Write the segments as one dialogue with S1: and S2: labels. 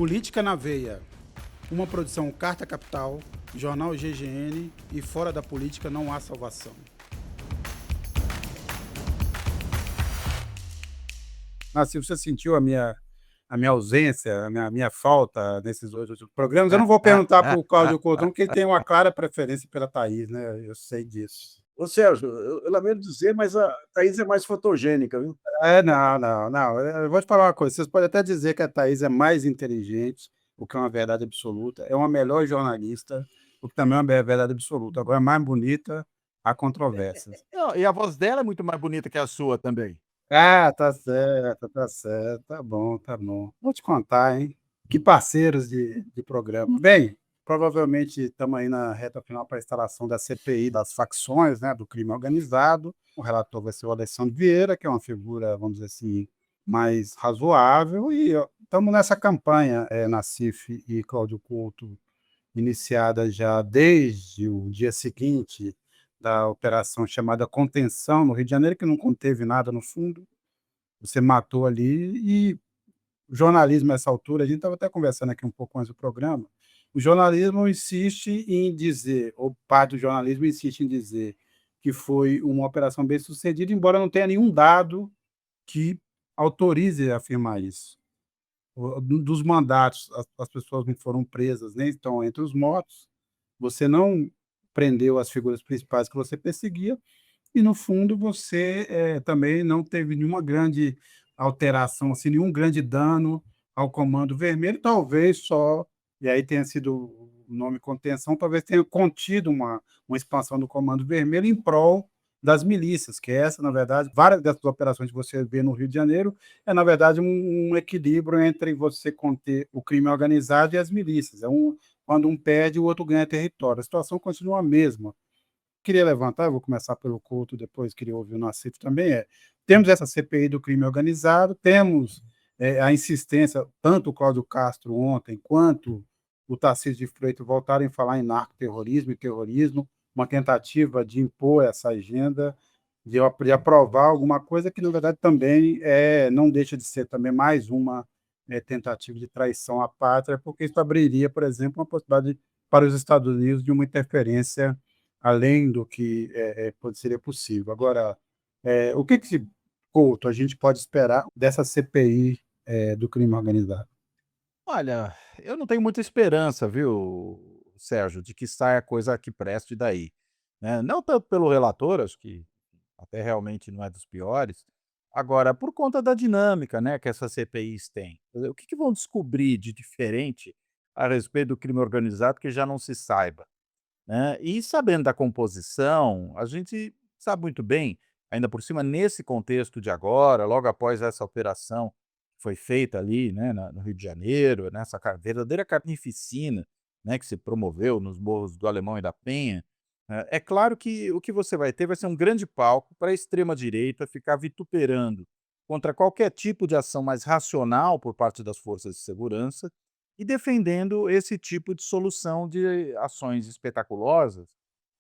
S1: Política na Veia, uma produção Carta Capital, Jornal GGN e fora da política não há salvação.
S2: Se você sentiu a minha ausência, a minha falta nesses dois últimos programas, eu não vou perguntar para o Cláudio Couto, porque ele tem uma clara preferência pela Thaís, né? Eu sei disso.
S3: Ô Sérgio, eu lamento dizer, mas a Thaís é mais fotogênica, viu?
S2: Não. Eu vou te falar uma coisa. Vocês podem até dizer que a Thaís é mais inteligente, o que é uma verdade absoluta, é uma melhor jornalista, o que também é uma verdade absoluta. Agora, mais bonita, há controvérsias.
S4: Não, e a voz dela é muito mais bonita que a sua também.
S2: Ah, tá certo, tá certo. Tá bom, tá bom. Vou te contar, hein? Que parceiros de programa. Bem, provavelmente estamos aí na reta final para a instalação da CPI das facções, né, do crime organizado. O relator vai ser o Alessandro Vieira, que é uma figura, vamos dizer assim, mais razoável. E estamos nessa campanha, Nassif e Cláudio Couto, iniciada já desde o dia seguinte da operação chamada Contenção no Rio de Janeiro, que não conteve nada no fundo, você matou ali, e o jornalismo nessa altura, a gente estava até conversando aqui um pouco antes do programa, o jornalismo insiste em dizer, ou parte do jornalismo insiste em dizer que foi uma operação bem-sucedida, embora não tenha nenhum dado que autorize a afirmar isso. Dos mandatos, as pessoas não foram presas, nem estão entre os mortos, você não prendeu as figuras principais que você perseguia, e, no fundo, você também não teve nenhuma grande alteração, assim, nenhum grande dano ao Comando Vermelho, talvez só, e aí tenha sido o nome contenção, talvez tenha contido uma expansão do Comando Vermelho em prol das milícias, que essa, na verdade, várias dessas operações que você vê no Rio de Janeiro, na verdade, um equilíbrio entre você conter o crime organizado e as milícias. Quando um perde, o outro ganha território. A situação continua a mesma. Queria levantar, eu vou começar pelo Couto, depois queria ouvir o Nassif também, temos essa CPI do crime organizado, temos a insistência, tanto o Cláudio Castro ontem, quanto o Tarcísio de Freitas voltaram a falar em narcoterrorismo e terrorismo, uma tentativa de impor essa agenda, de aprovar alguma coisa que, na verdade, também não deixa de ser também mais uma tentativa de traição à pátria, porque isso abriria, por exemplo, uma possibilidade para os Estados Unidos de uma interferência além do que seria possível. Agora, o que Couto, a gente pode esperar dessa CPI do crime organizado?
S4: Olha, eu não tenho muita esperança, viu, Sérgio, de que saia coisa que preste daí, né. Não tanto pelo relator, acho que até realmente não é dos piores, agora por conta da dinâmica, né, que essas CPIs têm. Quer dizer, o que vão descobrir de diferente a respeito do crime organizado que já não se saiba, né. E sabendo da composição, a gente sabe muito bem, ainda por cima nesse contexto de agora, logo após essa operação que foi feita ali, né, no Rio de Janeiro, nessa verdadeira carnificina, né, que se promoveu nos morros do Alemão e da Penha, é claro que o que você vai ter vai ser um grande palco para a extrema-direita ficar vituperando contra qualquer tipo de ação mais racional por parte das forças de segurança e defendendo esse tipo de solução de ações espetaculosas,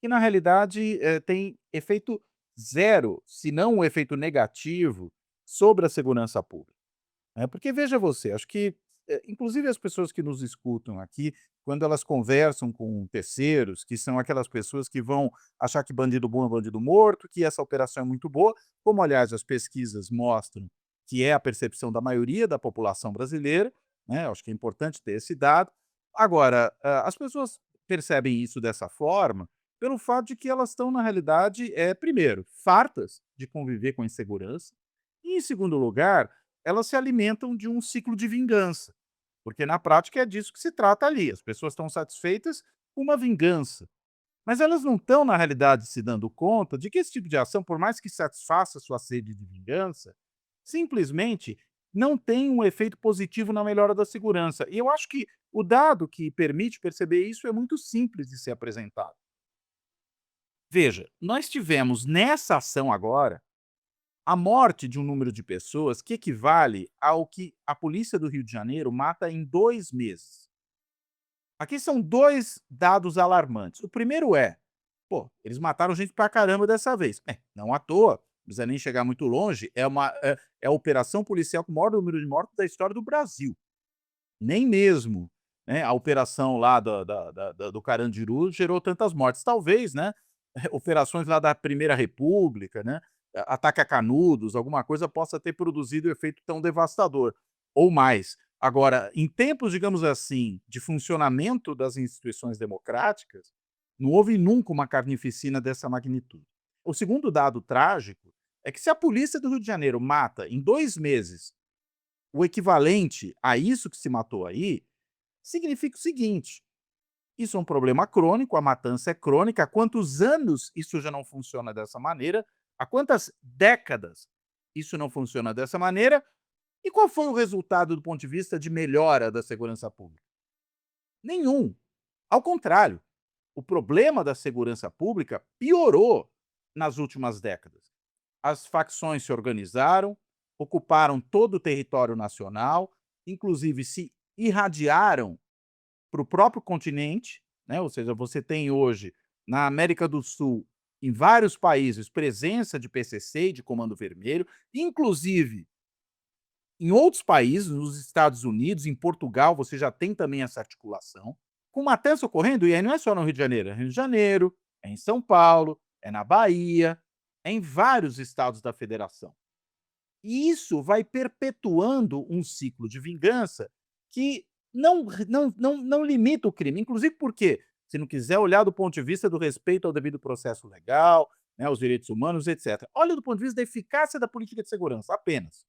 S4: que na realidade, tem efeito zero, se não um efeito negativo, sobre a segurança pública, né. Porque veja você, acho que, inclusive as pessoas que nos escutam aqui, quando elas conversam com terceiros, que são aquelas pessoas que vão achar que bandido bom é bandido morto, que essa operação é muito boa, como aliás as pesquisas mostram que é a percepção da maioria da população brasileira, né, acho que é importante ter esse dado. Agora, as pessoas percebem isso dessa forma pelo fato de que elas estão, na realidade, primeiro, fartas de conviver com insegurança e, em segundo lugar, elas se alimentam de um ciclo de vingança, porque na prática é disso que se trata ali, as pessoas estão satisfeitas com uma vingança, mas elas não estão, na realidade, se dando conta de que esse tipo de ação, por mais que satisfaça sua sede de vingança, simplesmente não tem um efeito positivo na melhora da segurança. E eu acho que o dado que permite perceber isso é muito simples de ser apresentado. Veja, nós tivemos nessa ação agora a morte de um número de pessoas que equivale ao que a polícia do Rio de Janeiro mata em 2 meses. Aqui são 2 dados alarmantes. O primeiro é: pô, eles mataram gente pra caramba dessa vez. Não à toa, não precisa nem chegar muito longe, é a operação policial com o maior número de mortos da história do Brasil, Nem mesmo, né, a operação lá do Carandiru gerou tantas mortes. Talvez, né, operações lá da Primeira República, né, ataque a Canudos, alguma coisa possa ter produzido efeito tão devastador, ou mais. Agora, em tempos, digamos assim, de funcionamento das instituições democráticas, não houve nunca uma carnificina dessa magnitude. O segundo dado trágico é que se a polícia do Rio de Janeiro mata em 2 meses o equivalente a isso que se matou aí, significa o seguinte: isso é um problema crônico, a matança é crônica. Há quantos anos isso já não funciona dessa maneira? Há quantas décadas isso não funciona dessa maneira? E qual foi o resultado do ponto de vista de melhora da segurança pública? Nenhum. Ao contrário, o problema da segurança pública piorou nas últimas décadas. As facções se organizaram, ocuparam todo o território nacional, inclusive se irradiaram para o próprio continente, né? Ou seja, você tem hoje na América do Sul, em vários países, presença de PCC e de Comando Vermelho, inclusive em outros países, nos Estados Unidos, em Portugal, você já tem também essa articulação, com matança ocorrendo, e aí não é só no Rio de Janeiro, é Rio de Janeiro, é em São Paulo, é na Bahia, é em vários estados da federação. E isso vai perpetuando um ciclo de vingança que não limita o crime, inclusive porque, se não quiser olhar do ponto de vista do respeito ao devido processo legal, né, aos direitos humanos, etc. Olha do ponto de vista da eficácia da política de segurança, apenas.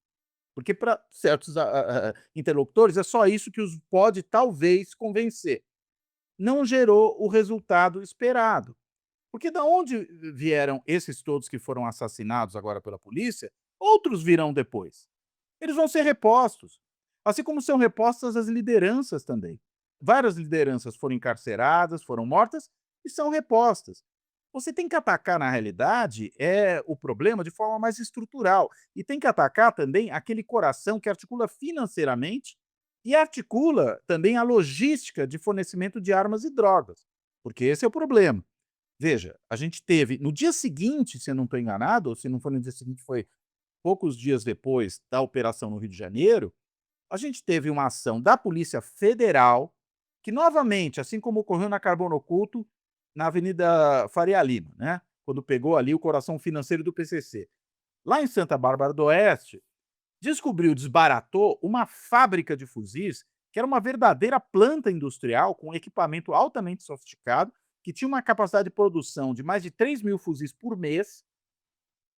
S4: Porque para certos interlocutores é só isso que os pode talvez convencer. Não gerou o resultado esperado. Porque da onde vieram esses todos que foram assassinados agora pela polícia, outros virão depois. Eles vão ser repostos. Assim como são repostas as lideranças também. Várias lideranças foram encarceradas, foram mortas e são repostas. Você tem que atacar, na realidade, o problema de forma mais estrutural. E tem que atacar também aquele coração que articula financeiramente e articula também a logística de fornecimento de armas e drogas. Porque esse é o problema. Veja, a gente teve, no dia seguinte, se eu não estou enganado, ou se não foi no dia seguinte, foi poucos dias depois da operação no Rio de Janeiro, a gente teve uma ação da Polícia Federal, que novamente, assim como ocorreu na Carbono Oculto, na Avenida Faria Lima, né? Quando pegou ali o coração financeiro do PCC. Lá em Santa Bárbara do Oeste, desbaratou uma fábrica de fuzis, que era uma verdadeira planta industrial com equipamento altamente sofisticado, que tinha uma capacidade de produção de mais de 3.000 fuzis por mês,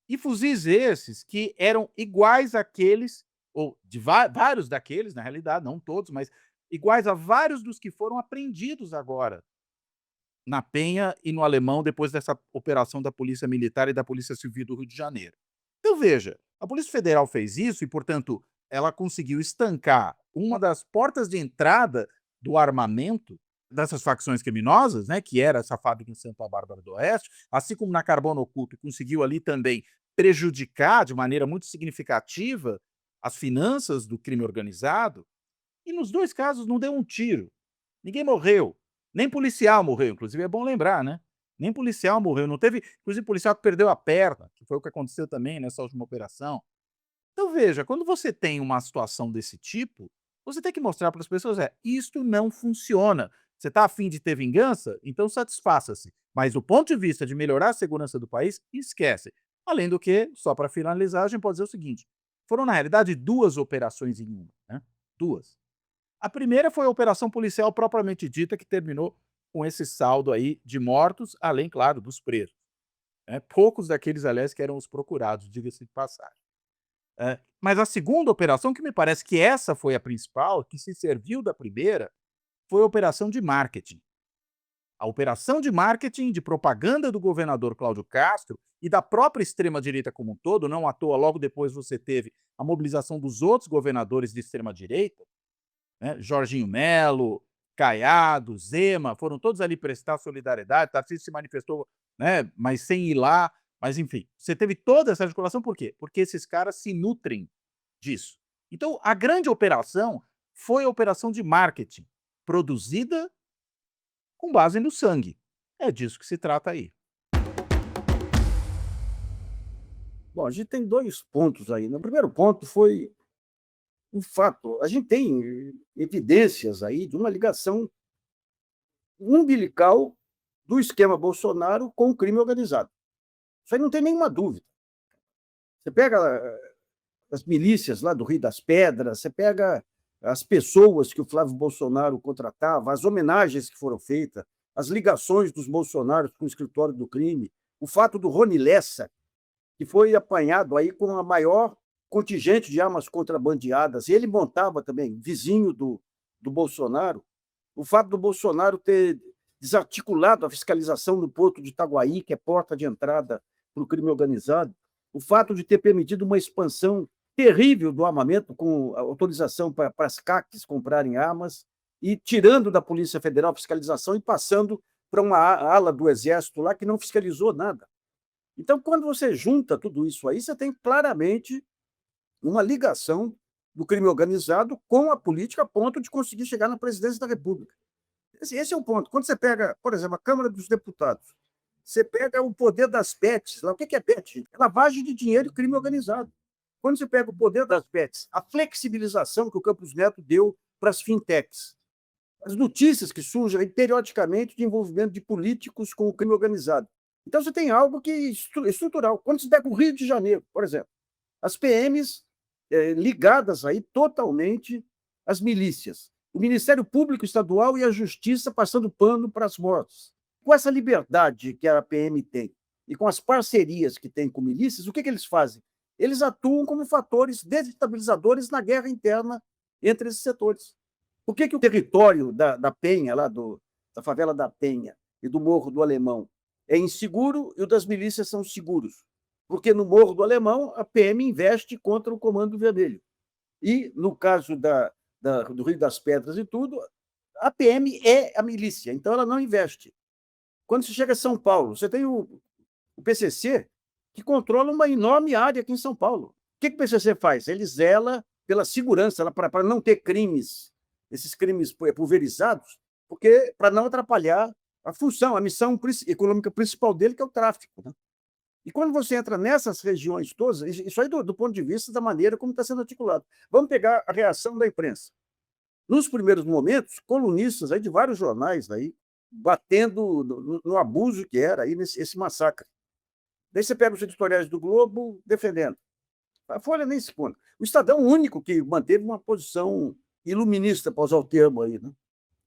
S4: e fuzis esses que eram iguais àqueles, ou de vários daqueles, na realidade, não todos, mas iguais a vários dos que foram apreendidos agora na Penha e no Alemão, depois dessa operação da Polícia Militar e da Polícia Civil do Rio de Janeiro. Então, veja, a Polícia Federal fez isso e, portanto, ela conseguiu estancar uma das portas de entrada do armamento dessas facções criminosas, né, que era essa fábrica em Santa Bárbara do Oeste, assim como na Carbono Oculto, conseguiu ali também prejudicar de maneira muito significativa as finanças do crime organizado, e nos dois casos não deu um tiro. Ninguém morreu. Nem policial morreu, inclusive é bom lembrar, né? Nem policial morreu. Não teve, inclusive, policial que perdeu a perna, que foi o que aconteceu também nessa última operação. Então, veja, quando você tem uma situação desse tipo, você tem que mostrar para as pessoas, isto não funciona. Você está afim de ter vingança? Então satisfaça-se. Mas do ponto de vista de melhorar a segurança do país, esquece. Além do que, só para finalizar, a gente pode dizer o seguinte: foram, na realidade, 2 operações em uma, né? 2. A primeira foi a operação policial propriamente dita, que terminou com esse saldo aí de mortos, além, claro, dos presos, né? Poucos daqueles, aliás, que eram os procurados, diga-se de passagem. Mas a segunda operação, que me parece que essa foi a principal, que se serviu da primeira, foi a operação de marketing. A operação de marketing, de propaganda do governador Cláudio Castro e da própria extrema-direita como um todo, não à toa, logo depois você teve a mobilização dos outros governadores de extrema-direita, né? Jorginho Melo, Caiado, Zema, foram todos ali prestar solidariedade. Tarcísio se manifestou, né, mas sem ir lá. Mas, enfim, você teve toda essa articulação, por quê? Porque esses caras se nutrem disso. Então, a grande operação foi a operação de marketing, produzida com base no sangue. É disso que se trata aí.
S3: Bom, a gente tem 2 pontos aí, né. O primeiro ponto foi o fato, a gente tem evidências aí de uma ligação umbilical do esquema Bolsonaro com o crime organizado. Isso aí não tem nenhuma dúvida. Você pega as milícias lá do Rio das Pedras, você pega as pessoas que o Flávio Bolsonaro contratava, as homenagens que foram feitas, as ligações dos Bolsonaros com o escritório do crime, o fato do Rony Lessa, que foi apanhado aí com a maior contingente de armas contrabandeadas, e ele montava também, vizinho do Bolsonaro, o fato do Bolsonaro ter desarticulado a fiscalização no porto de Itaguaí, que é porta de entrada para o crime organizado, o fato de ter permitido uma expansão terrível do armamento, com autorização para as CACs comprarem armas, e tirando da Polícia Federal a fiscalização e passando para uma ala do Exército lá que não fiscalizou nada. Então, quando você junta tudo isso aí, você tem claramente uma ligação do crime organizado com a política a ponto de conseguir chegar na presidência da República. Esse é o ponto. Quando você pega, por exemplo, a Câmara dos Deputados, você pega o poder das PETs. Lá, o que é PET? É lavagem de dinheiro e crime organizado. Quando você pega o poder das PETs, a flexibilização que o Campos Neto deu para as fintechs, as notícias que surgem aí, periodicamente de envolvimento de políticos com o crime organizado. Então, você tem algo que é estrutural. Quando você pega o Rio de Janeiro, por exemplo, as PMs ligadas aí totalmente às milícias, o Ministério Público Estadual e a Justiça passando pano para as mortes. Com essa liberdade que a PM tem e com as parcerias que tem com milícias, o que eles fazem? Eles atuam como fatores desestabilizadores na guerra interna entre esses setores. Por que o território da Penha, lá da favela da Penha e do Morro do Alemão, é inseguro e o das milícias são seguros? Porque no Morro do Alemão a PM investe contra o Comando Vermelho. E, no caso do Rio das Pedras e tudo, a PM é a milícia, então ela não investe. Quando você chega a São Paulo, você tem o PCC, que controla uma enorme área aqui em São Paulo. O que o PCC faz? Ele zela pela segurança, para não ter crimes, esses crimes pulverizados, porque para não atrapalhar a função, a missão econômica principal dele, que é o tráfico. Né? E quando você entra nessas regiões todas, isso aí do ponto de vista da maneira como está sendo articulado. Vamos pegar a reação da imprensa. Nos primeiros momentos, colunistas aí de vários jornais aí, batendo no abuso que era aí esse massacre. Daí você pega os editoriais do Globo defendendo. A Folha nem se põe. O Estadão, o único que manteve uma posição iluminista, para usar o termo aí. Né?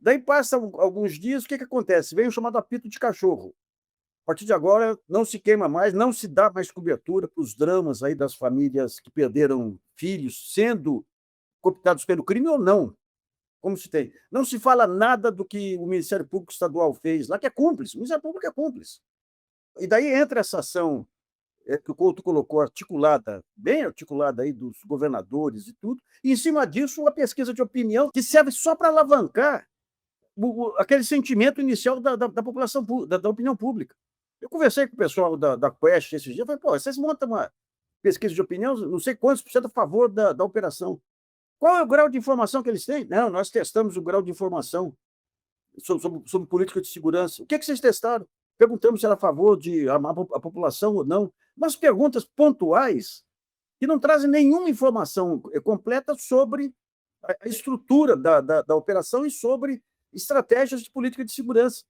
S3: Daí passam alguns dias, o que acontece? Vem o chamado apito de cachorro. A partir de agora, não se queima mais, não se dá mais cobertura para os dramas aí das famílias que perderam filhos, sendo cooptados pelo crime ou não. Como se tem. Não se fala nada do que o Ministério Público Estadual fez lá, que é cúmplice. O Ministério Público é cúmplice. E daí entra essa ação que o Couto colocou, articulada, bem articulada aí dos governadores e tudo, e em cima disso uma pesquisa de opinião que serve só para alavancar aquele sentimento inicial da população, da opinião pública. Eu conversei com o pessoal da Quest esses dias, falei, pô, vocês montam uma pesquisa de opinião, não sei quantos por cento a favor da operação. Qual é o grau de informação que eles têm? Não, nós testamos o grau de informação sobre política de segurança. O que vocês testaram? Perguntamos se era a favor de armar a população ou não. Mas perguntas pontuais que não trazem nenhuma informação completa sobre a estrutura da operação e sobre estratégias de política de segurança.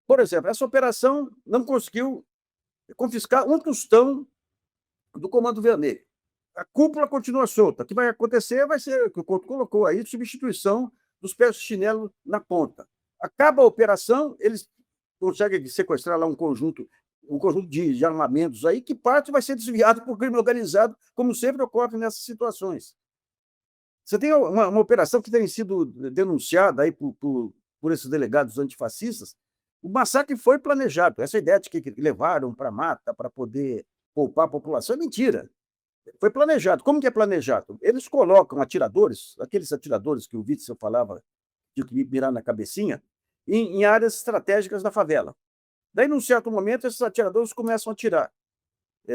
S3: Por exemplo, essa operação não conseguiu confiscar um tostão do Comando Vermelho. A cúpula continua solta. O que vai acontecer vai ser, o que o Couto colocou aí, substituição dos pés de chinelo na ponta. Acaba a operação, eles conseguem sequestrar lá um conjunto de armamentos aí, que parte vai ser desviado por crime organizado, como sempre ocorre nessas situações. Você tem uma operação que tem sido denunciada aí por esses delegados antifascistas. O massacre foi planejado. Essa ideia de que levaram para a mata para poder poupar a população é mentira. Foi planejado. Como que é planejado? Eles colocam atiradores, aqueles atiradores que o Witzel falava de mirar na cabecinha, em áreas estratégicas da favela. Daí, num certo momento, esses atiradores começam a atirar,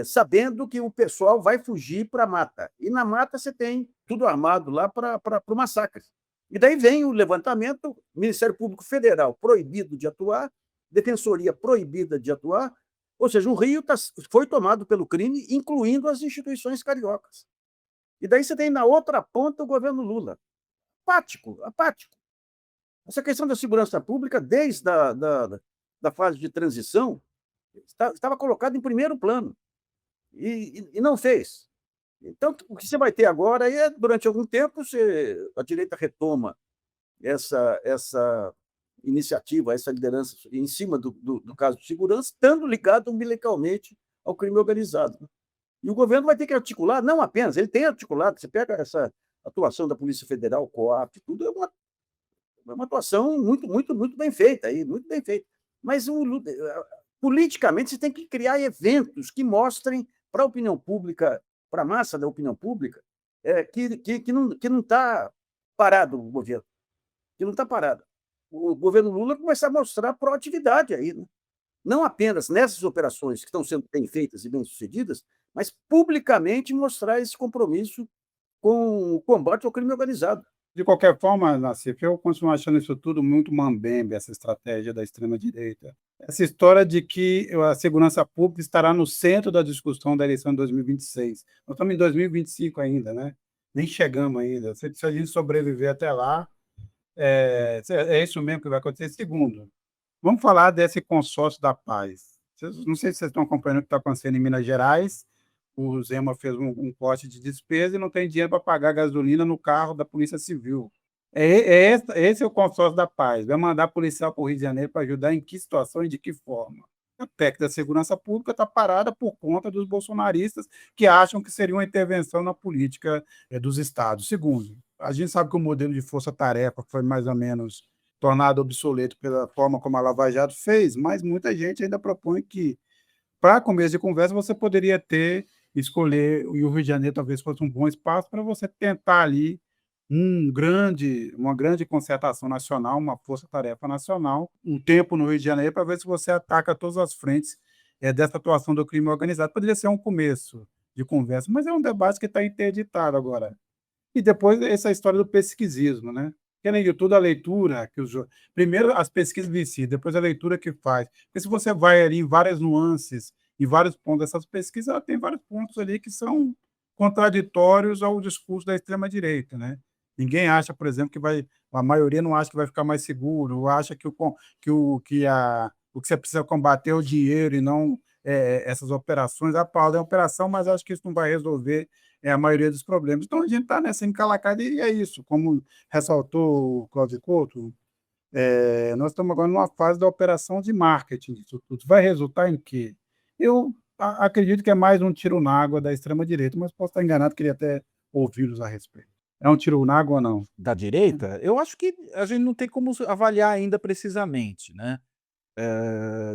S3: sabendo que o pessoal vai fugir para a mata. E na mata você tem tudo armado lá para o massacre. E daí vem o levantamento, Ministério Público Federal proibido de atuar, Defensoria proibida de atuar, ou seja, o Rio foi tomado pelo crime, incluindo as instituições cariocas. E daí você tem na outra ponta o governo Lula. Apático, apático. Essa questão da segurança pública, desde da fase de transição, estava colocada em primeiro plano e não fez. Então, o que você vai ter agora é, durante algum tempo, a direita retoma essa iniciativa, essa liderança em cima do caso de segurança, estando ligado umbilicalmente ao crime organizado. Né? E o governo vai ter que articular, não apenas, ele tem articulado, você pega essa atuação da Polícia Federal, COAP, tudo é uma atuação muito bem feita, aí, muito bem feita. Mas politicamente você tem que criar eventos que mostrem para a opinião pública, para a massa da opinião pública, que não está parado o governo, que não está parado. O governo Lula começa a mostrar proatividade aí, né? Não apenas nessas operações que estão sendo bem feitas e bem-sucedidas, mas publicamente mostrar esse compromisso com o combate ao crime organizado.
S2: De qualquer forma, Nassif, eu continuo achando isso tudo muito mambembe, essa estratégia da extrema-direita. Essa história de que a segurança pública estará no centro da discussão da eleição de 2026. Nós estamos em 2025 ainda, né? Nem chegamos ainda. Se a gente sobreviver até lá, é isso mesmo que vai acontecer. Segundo, vamos falar desse consórcio da paz. Não sei se vocês estão acompanhando o que está acontecendo em Minas Gerais. O Zema fez um corte de despesa e não tem dinheiro para pagar gasolina no carro da Polícia Civil. Esse é o consórcio da paz. Vai mandar policial para o Rio de Janeiro para ajudar em que situação e de que forma? A PEC da segurança pública está parada por conta dos bolsonaristas que acham que seria uma intervenção na política dos estados. Segundo, a gente sabe que o modelo de força-tarefa foi mais ou menos tornado obsoleto pela forma como a Lava Jato fez, mas muita gente ainda propõe que, para começo de conversa, você poderia escolher, e o Rio de Janeiro talvez fosse um bom espaço para você tentar ali uma grande concertação nacional, uma força-tarefa nacional, um tempo no Rio de Janeiro, para ver se você ataca todas as frentes dessa atuação do crime organizado. Poderia ser um começo de conversa, mas é um debate que está interditado agora. E depois essa história do pesquisismo, né? Que além de tudo, a leitura, primeiro as pesquisas em si, depois a leitura que faz. Porque se você vai ali em várias nuances, em vários pontos dessas pesquisas, ela tem vários pontos ali que são contraditórios ao discurso da extrema-direita, né? Ninguém acha, por exemplo, a maioria não acha que vai ficar mais seguro, ou acha o que você precisa combater é o dinheiro e não essas operações. A Paula é uma operação, mas acho que isso não vai resolver a maioria dos problemas. Então, a gente está nessa encalacrada e é isso. Como ressaltou o Cláudio Couto, nós estamos agora numa fase da operação de marketing disso tudo. Vai resultar em quê? Eu acredito que é mais um tiro na água da extrema-direita, mas posso estar enganado, queria até ouvi-los a respeito. É um tiro na água ou não?
S4: Da direita, eu acho que a gente não tem como avaliar ainda precisamente, né?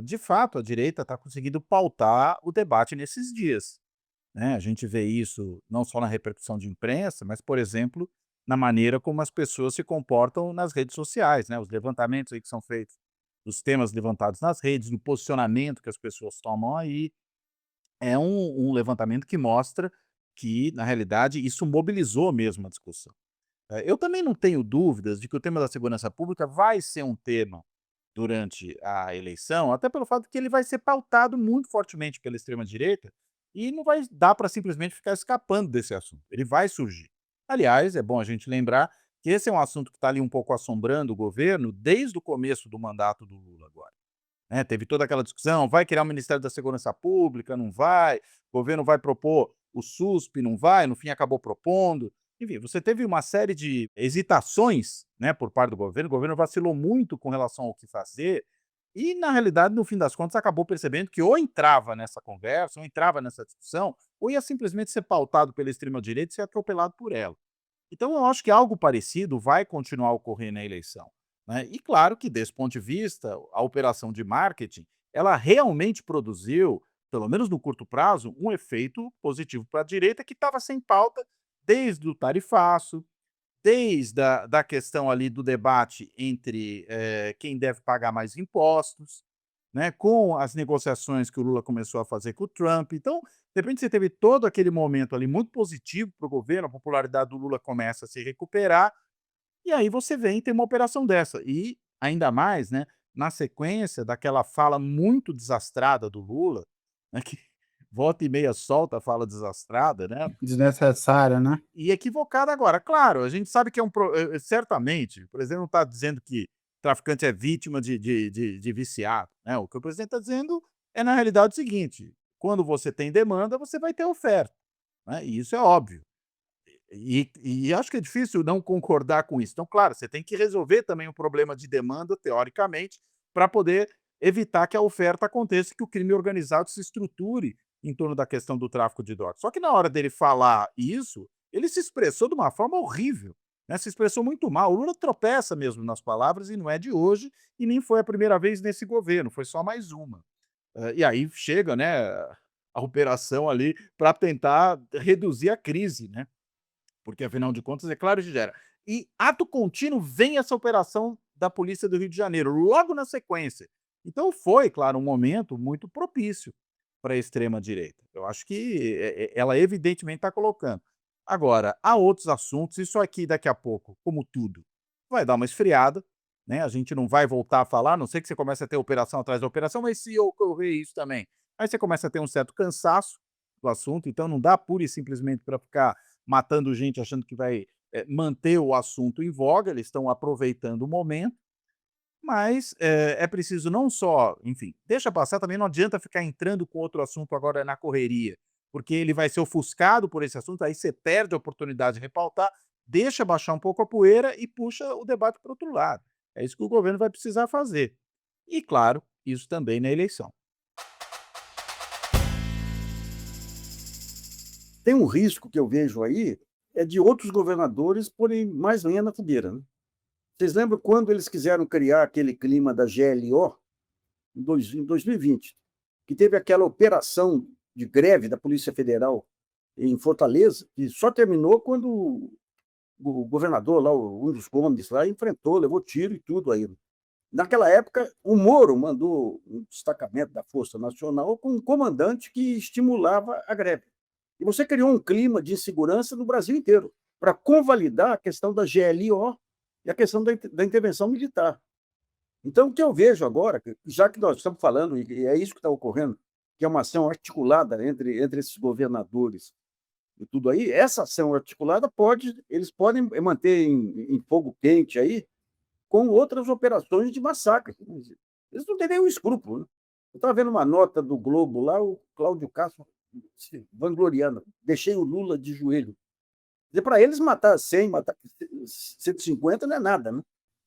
S4: De fato, a direita está conseguindo pautar o debate nesses dias, né? A gente vê isso não só na repercussão de imprensa, mas, por exemplo, na maneira como as pessoas se comportam nas redes sociais, né? Os levantamentos aí que são feitos, os temas levantados nas redes, no posicionamento que as pessoas tomam aí, é um levantamento que mostra que, na realidade, isso mobilizou mesmo a discussão. Eu também não tenho dúvidas de que o tema da segurança pública vai ser um tema durante a eleição, até pelo fato que ele vai ser pautado muito fortemente pela extrema-direita e não vai dar para simplesmente ficar escapando desse assunto. Ele vai surgir. Aliás, é bom a gente lembrar que esse é um assunto que está ali um pouco assombrando o governo desde o começo do mandato do Lula agora. Né? Teve toda aquela discussão, vai criar o Ministério da Segurança Pública, não vai, o governo vai propor o SUSP, não vai, no fim acabou propondo. Enfim, você teve uma série de hesitações, né, por parte do governo, o governo vacilou muito com relação ao que fazer, e na realidade, no fim das contas, acabou percebendo que ou entrava nessa conversa, ou entrava nessa discussão, ou ia simplesmente ser pautado pela extrema-direita e ser atropelado por ela. Então eu acho que algo parecido vai continuar a ocorrer na eleição, né? E claro que, desse ponto de vista, a operação de marketing, ela realmente produziu, pelo menos no curto prazo, um efeito positivo para a direita que estava sem pauta desde o tarifaço, desde da questão ali do debate entre quem deve pagar mais impostos, né, com as negociações que o Lula começou a fazer com o Trump. Então, de repente, você teve todo aquele momento ali muito positivo para o governo, a popularidade do Lula começa a se recuperar, e aí você vem e tem uma operação dessa. E ainda mais, né, na sequência daquela fala muito desastrada do Lula, né, que volta e meia solta fala desastrada, né?
S1: Desnecessária, né?
S4: E equivocada agora. Claro, a gente sabe que é certamente, o presidente não está dizendo que traficante é vítima de viciado, né? O que o presidente está dizendo é, na realidade, o seguinte: quando você tem demanda, você vai ter oferta, né? E isso é óbvio. E acho que é difícil não concordar com isso. Então, claro, você tem que resolver também o problema de demanda, teoricamente, para poder evitar que a oferta aconteça, que o crime organizado se estruture em torno da questão do tráfico de drogas. Só que na hora dele falar isso, ele se expressou de uma forma horrível, né? Se expressou muito mal. O Lula tropeça mesmo nas palavras e não é de hoje e nem foi a primeira vez nesse governo, foi só mais uma. E aí chega, né, a operação ali para tentar reduzir a crise, né? Porque afinal de contas, é claro que gera. E ato contínuo vem essa operação da Polícia do Rio de Janeiro, logo na sequência. Então foi, claro, um momento muito propício para a extrema-direita. Eu acho que ela evidentemente está colocando. Agora, há outros assuntos, isso aqui daqui a pouco, como tudo, vai dar uma esfriada, né? A gente não vai voltar a falar, a não sei que você comece a ter operação atrás da operação, mas se ocorrer isso também, aí você começa a ter um certo cansaço do assunto, então não dá pura e simplesmente para ficar matando gente achando que vai manter o assunto em voga, eles estão aproveitando o momento, mas é preciso não só, enfim, deixa passar, também não adianta ficar entrando com outro assunto agora na correria, porque ele vai ser ofuscado por esse assunto, aí você perde a oportunidade de repautar, deixa baixar um pouco a poeira e puxa o debate para outro lado. É isso que o governo vai precisar fazer. E, claro, isso também na eleição.
S3: Tem um risco que eu vejo aí, é de outros governadores porem mais lenha na fogueira, né? Vocês lembram quando eles quiseram criar aquele clima da GLO, em 2020, que teve aquela operação de greve da Polícia Federal em Fortaleza, que só terminou quando o governador lá, um dos Gomes lá, enfrentou, levou tiro e tudo aí. Naquela época, o Moro mandou um destacamento da Força Nacional com um comandante que estimulava a greve. E você criou um clima de insegurança no Brasil inteiro, para convalidar a questão da GLO e a questão da intervenção militar. Então, o que eu vejo agora, já que nós estamos falando, e é isso que está ocorrendo, que é uma ação articulada entre esses governadores e tudo aí, essa ação articulada eles podem manter em fogo quente aí, com outras operações de massacre. Eles não têm nenhum escrúpulo, né? Eu estava vendo uma nota do Globo lá, o Cláudio Castro se vangloriando, deixei o Lula de joelho. Para eles, matar 100, matar 150 não é nada, né?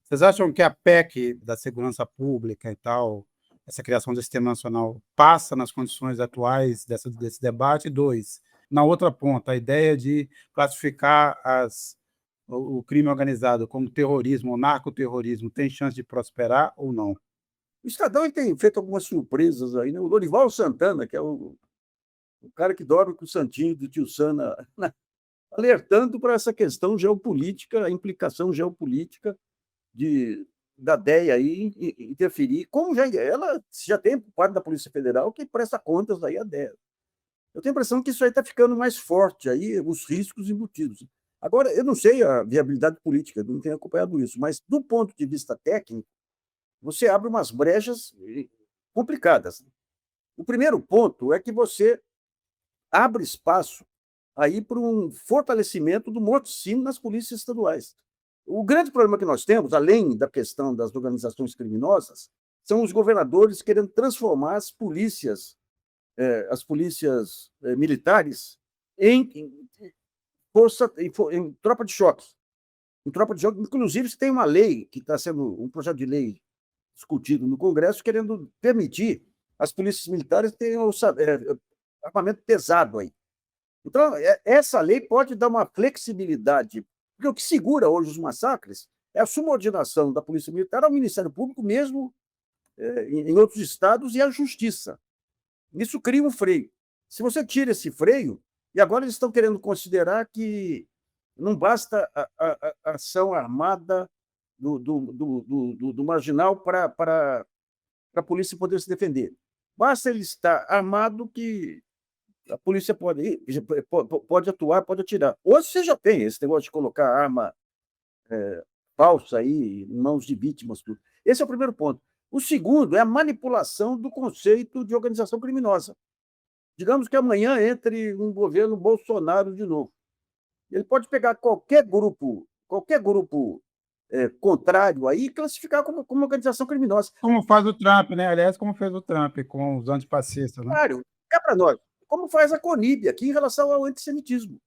S2: Vocês acham que a PEC da segurança pública e tal, essa criação do Sistema Nacional, passa nas condições atuais desse debate? Dois, na outra ponta, a ideia de classificar o crime organizado como terrorismo ou narcoterrorismo tem chance de prosperar ou não?
S3: O Estadão ele tem feito algumas surpresas aí, né? O Lorival Santana, que é o cara que dorme com o santinho do tio Sam, alertando para essa questão geopolítica, a implicação geopolítica da DEA aí interferir, como ela já tem parte da Polícia Federal que presta contas aí à DEA. Eu tenho a impressão que isso aí está ficando mais forte, aí, os riscos embutidos. Agora, eu não sei a viabilidade política, não tenho acompanhado isso, mas do ponto de vista técnico, você abre umas brechas complicadas. O primeiro ponto é que você abre espaço aí para um fortalecimento do morticínio nas polícias estaduais. O grande problema que nós temos, além da questão das organizações criminosas, são os governadores querendo transformar as polícias militares em tropa de choque. Em tropa de choque, inclusive, você tem uma lei que está sendo um projeto de lei discutido no Congresso querendo permitir as polícias militares terem armamento pesado aí. Então, essa lei pode dar uma flexibilidade, porque o que segura hoje os massacres é a subordinação da Polícia Militar ao Ministério Público, mesmo em outros estados, e à Justiça. Isso cria um freio. Se você tira esse freio, e agora eles estão querendo considerar que não basta a ação armada do marginal para a polícia poder se defender. Basta ele estar armado que a polícia pode atuar, pode atirar. Hoje você já tem esse negócio de colocar arma falsa aí em mãos de vítimas. Tudo. Esse é o primeiro ponto. O segundo é a manipulação do conceito de organização criminosa. Digamos que amanhã entre um governo Bolsonaro de novo. Ele pode pegar qualquer grupo contrário aí e classificar como organização criminosa.
S2: Como faz o Trump, né? Aliás, como fez o Trump com os antifascistas, né?
S3: Claro, cá para nós, como faz a CONIB aqui em relação ao antissemitismo. O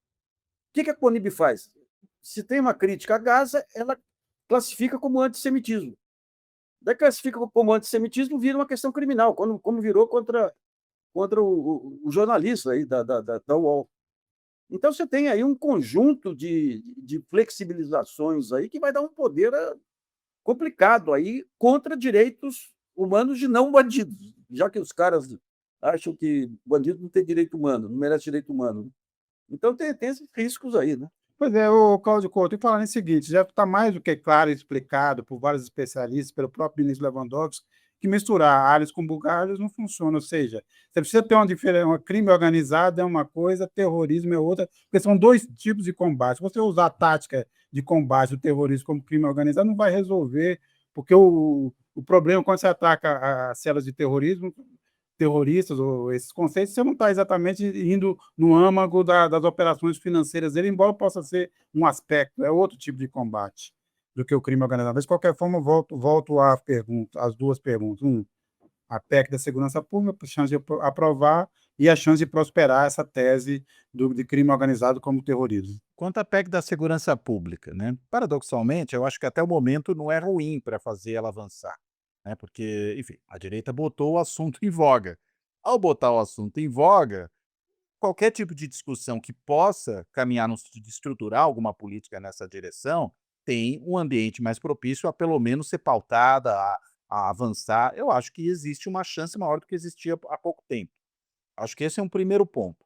S3: que a CONIB faz? Se tem uma crítica a Gaza, ela classifica como antissemitismo. Daí classifica como antissemitismo, vira uma questão criminal, como virou contra o jornalista aí da UOL. Então você tem aí um conjunto de flexibilizações aí que vai dar um poder complicado aí contra direitos humanos de não bandidos, já que os caras acham que bandido não tem direito humano, não merece direito humano. Então tem esses riscos aí, né?
S2: Pois é, o Cláudio Couto, e falando o seguinte, já está mais do que claro e explicado por vários especialistas, pelo próprio ministro Lewandowski, que misturar alhos com bugalhos não funciona, ou seja, você precisa ter uma diferença, uma crime organizado é uma coisa, terrorismo é outra, porque são dois tipos de combate. Se você usar a tática de combate do terrorismo como crime organizado, não vai resolver, porque o problema quando você ataca as células de terrorismo, terroristas ou esses conceitos, você não está exatamente indo no âmago das operações financeiras dele, embora possa ser um aspecto, é outro tipo de combate do que o crime organizado. Mas, de qualquer forma, eu volto à pergunta, às duas perguntas. A PEC da segurança pública, a chance de aprovar e a chance de prosperar essa tese de crime organizado como terrorismo.
S4: Quanto à PEC da segurança pública, né? Paradoxalmente, eu acho que até o momento não é ruim para fazer ela avançar, né? Porque, enfim, a direita botou o assunto em voga. Ao botar o assunto em voga, qualquer tipo de discussão que possa caminhar no sentido de estruturar alguma política nessa direção tem um ambiente mais propício a pelo menos ser pautada, a avançar. Eu acho que existe uma chance maior do que existia há pouco tempo. Acho que esse é um primeiro ponto.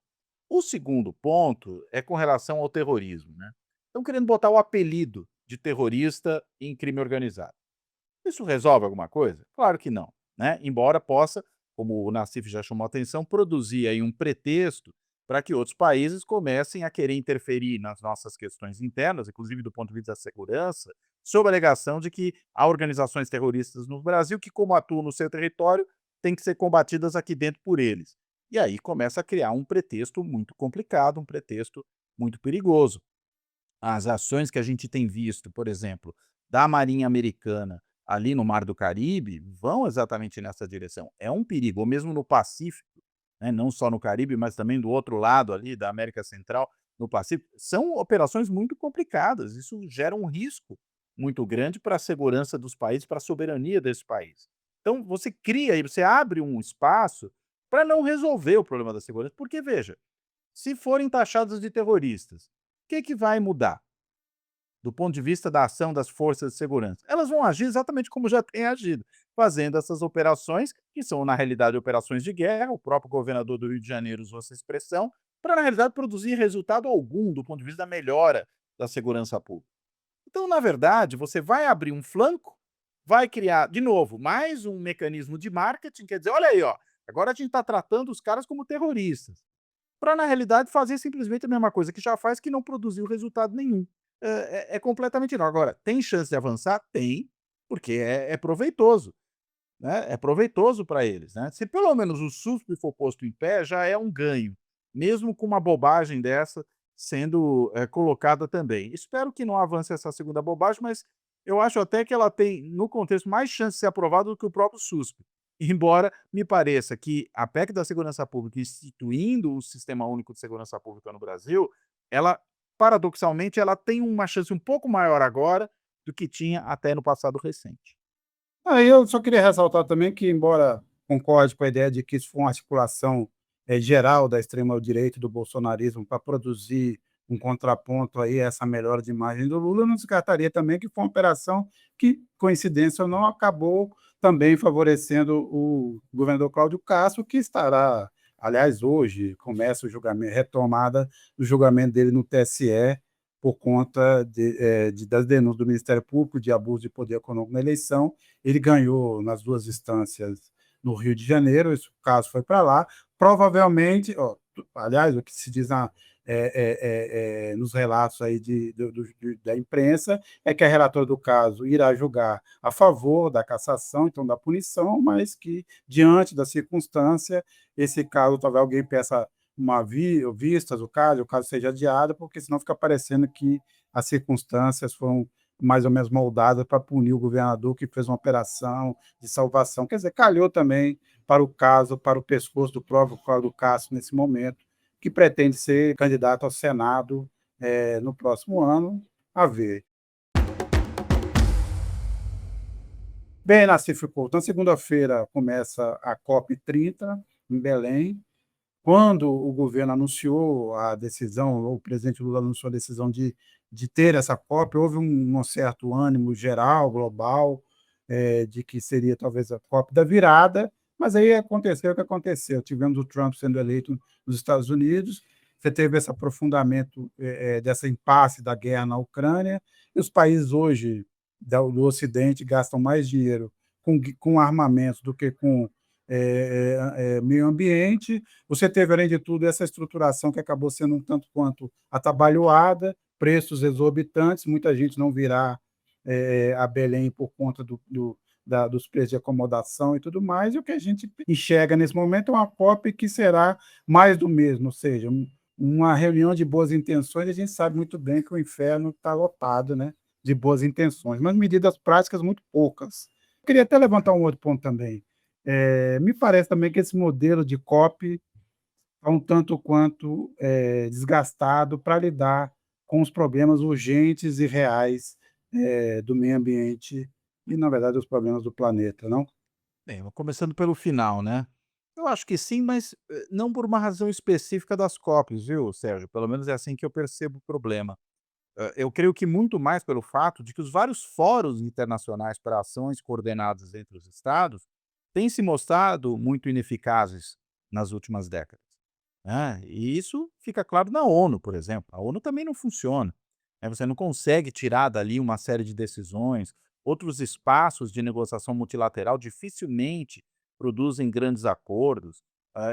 S4: O segundo ponto é com relação ao terrorismo, né? Estão querendo botar o apelido de terrorista em crime organizado. Isso resolve alguma coisa? Claro que não, né? Embora possa, como o Nassif já chamou a atenção, produzir aí um pretexto para que outros países comecem a querer interferir nas nossas questões internas, inclusive do ponto de vista da segurança, sob a alegação de que há organizações terroristas no Brasil que, como atuam no seu território, têm que ser combatidas aqui dentro por eles. E aí começa a criar um pretexto muito complicado, um pretexto muito perigoso. As ações que a gente tem visto, por exemplo, da Marinha Americana ali no Mar do Caribe, vão exatamente nessa direção. É um perigo, ou mesmo no Pacífico, né, não só no Caribe, mas também do outro lado ali da América Central, no Pacífico, são operações muito complicadas. Isso gera um risco muito grande para a segurança dos países, para a soberania desse país. Então, você cria e você abre um espaço para não resolver o problema da segurança. Porque, veja, se forem taxados de terroristas, o que vai mudar do ponto de vista da ação das forças de segurança? Elas vão agir exatamente como já têm agido, fazendo essas operações, que são, na realidade, operações de guerra. O próprio governador do Rio de Janeiro usou essa expressão, para, na realidade, produzir resultado algum do ponto de vista da melhora da segurança pública. Então, na verdade, você vai abrir um flanco, vai criar, de novo, mais um mecanismo de marketing, quer dizer, olha aí, ó, agora a gente está tratando os caras como terroristas, para, na realidade, fazer simplesmente a mesma coisa que já faz, que não produziu resultado nenhum. É completamente não. Agora, tem chance de avançar? Tem, porque é proveitoso, né? É proveitoso para eles, né? Se pelo menos o SUSP for posto em pé, já é um ganho, mesmo com uma bobagem dessa sendo colocada também. Espero que não avance essa segunda bobagem, mas eu acho até que ela tem, no contexto, mais chance de ser aprovada do que o próprio SUSP. Embora me pareça que a PEC da segurança pública, instituindo o Sistema Único de Segurança Pública no Brasil, ela, paradoxalmente, ela tem uma chance um pouco maior agora do que tinha até no passado recente.
S2: Aí eu só queria ressaltar também que, embora concorde com a ideia de que isso foi uma articulação geral da extrema-direita e do bolsonarismo para produzir um contraponto aí a essa melhora de imagem do Lula, eu não descartaria também que foi uma operação que, coincidência ou não, acabou também favorecendo o governador Cláudio Castro, que estará, aliás, hoje começa o julgamento, retomada do julgamento dele no TSE, por conta das denúncias do Ministério Público de abuso de poder econômico na eleição. Ele ganhou nas duas instâncias no Rio de Janeiro, esse caso foi para lá. Provavelmente, aliás, o que se diz nos relatos aí da imprensa, é que a relatora do caso irá julgar a favor da cassação, então da punição, mas que, diante da circunstância, esse caso, talvez alguém peça vistas o caso seja adiado, porque senão fica parecendo que as circunstâncias foram mais ou menos moldadas para punir o governador que fez uma operação de salvação. Quer dizer, calhou também para o caso, para o pescoço do próprio Cláudio Castro nesse momento, que pretende ser candidato ao Senado no próximo ano, a ver. Bem, Nassif Couto, na segunda-feira começa a COP30 em Belém. Quando o governo anunciou a decisão, o presidente Lula anunciou a decisão de ter essa COP, houve um certo ânimo geral, global, de que seria talvez a COP da virada, mas aí aconteceu o que aconteceu. Tivemos o Trump sendo eleito nos Estados Unidos, você teve esse aprofundamento dessa impasse da guerra na Ucrânia, e os países hoje do Ocidente gastam mais dinheiro com armamentos do que com meio ambiente. Você teve, além de tudo, essa estruturação que acabou sendo um tanto quanto atabalhoada, preços exorbitantes, muita gente não virá a Belém por conta dos preços de acomodação e tudo mais, e o que a gente enxerga nesse momento é uma COP que será mais do mesmo, ou seja, uma reunião de boas intenções, e a gente sabe muito bem que o inferno está lotado, né, de boas intenções, mas medidas práticas muito poucas. Eu queria até levantar um outro ponto também. Me parece também que esse modelo de COP é um tanto quanto desgastado para lidar com os problemas urgentes e reais do meio ambiente e, na verdade, os problemas do planeta, não?
S4: Bem, começando pelo final, né? Eu acho que sim, mas não por uma razão específica das COPs, viu, Sérgio? Pelo menos é assim que eu percebo o problema. Eu creio que muito mais pelo fato de que os vários fóruns internacionais para ações coordenadas entre os estados têm se mostrado muito ineficazes nas últimas décadas, né? E isso fica claro na ONU, por exemplo. A ONU também não funciona, né? Você não consegue tirar dali uma série de decisões. Outros espaços de negociação multilateral dificilmente produzem grandes acordos.